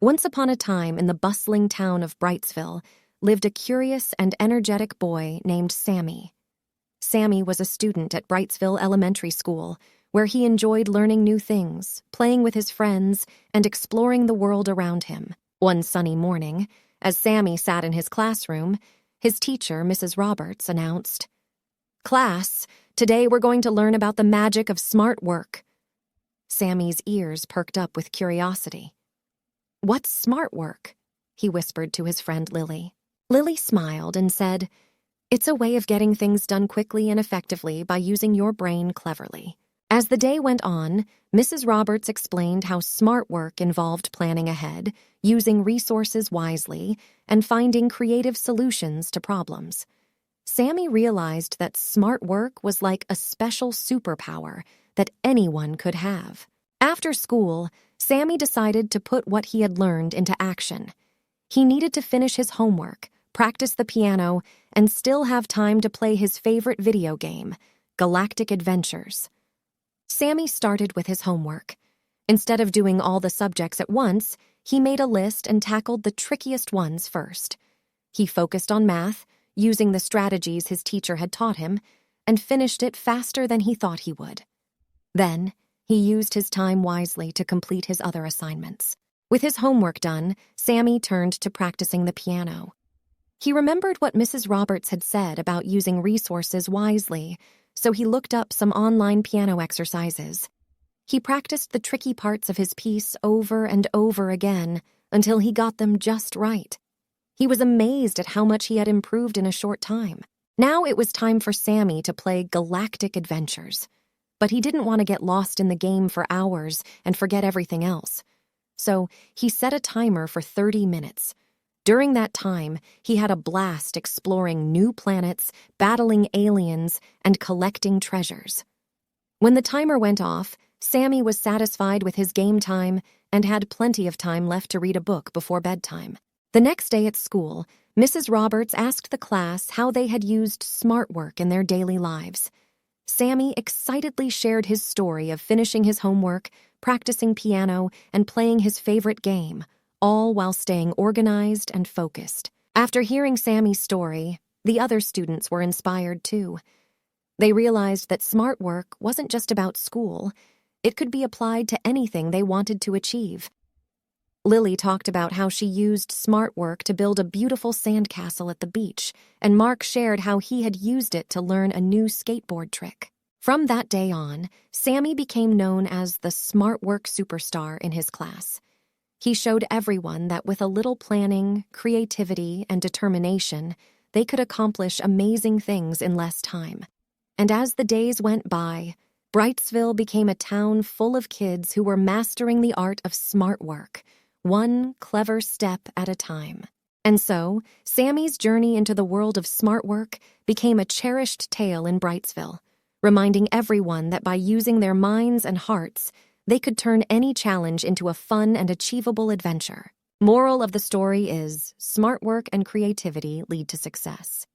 Once upon a time in the bustling town of Brightsville lived a curious and energetic boy named Sammy. Sammy was a student at Brightsville Elementary School, where he enjoyed learning new things, playing with his friends, and exploring the world around him. One sunny morning, as Sammy sat in his classroom, his teacher, Mrs. Roberts, announced, "Class, today we're going to learn about the magic of smart work." Sammy's ears perked up with curiosity. "What's smart work?" he whispered to his friend Lily. Lily smiled and said, "It's a way of getting things done quickly and effectively by using your brain cleverly." As the day went on, Mrs. Roberts explained how smart work involved planning ahead, using resources wisely, and finding creative solutions to problems. Sammy realized that smart work was like a special superpower that anyone could have. After school, Sammy decided to put what he had learned into action. He needed to finish his homework, practice the piano, and still have time to play his favorite video game, Galactic Adventures. Sammy started with his homework. Instead of doing all the subjects at once, he made a list and tackled the trickiest ones first. He focused on math, using the strategies his teacher had taught him, and finished it faster than he thought he would. Then, he used his time wisely to complete his other assignments. With his homework done, Sammy turned to practicing the piano. He remembered what Mrs. Roberts had said about using resources wisely, so he looked up some online piano exercises. He practiced the tricky parts of his piece over and over again until he got them just right. He was amazed at how much he had improved in a short time. Now it was time for Sammy to play Galactic Adventures. But he didn't want to get lost in the game for hours and forget everything else. So he set a timer for 30 minutes. During that time, he had a blast exploring new planets, battling aliens, and collecting treasures. When the timer went off, Sammy was satisfied with his game time and had plenty of time left to read a book before bedtime. The next day at school, Mrs. Roberts asked the class how they had used smart work in their daily lives. Sammy excitedly shared his story of finishing his homework, practicing piano, and playing his favorite game, all while staying organized and focused. After hearing Sammy's story, the other students were inspired too. They realized that smart work wasn't just about school. It could be applied to anything they wanted to achieve. Lily talked about how she used smart work to build a beautiful sandcastle at the beach, and Mark shared how he had used it to learn a new skateboard trick. From that day on, Sammy became known as the smart work superstar in his class. He showed everyone that with a little planning, creativity, and determination, they could accomplish amazing things in less time. And as the days went by, Brightsville became a town full of kids who were mastering the art of smart work, one clever step at a time. And so, Sammy's journey into the world of smart work became a cherished tale in Brightsville, reminding everyone that by using their minds and hearts, they could turn any challenge into a fun and achievable adventure. Moral of the story is, smart work and creativity lead to success.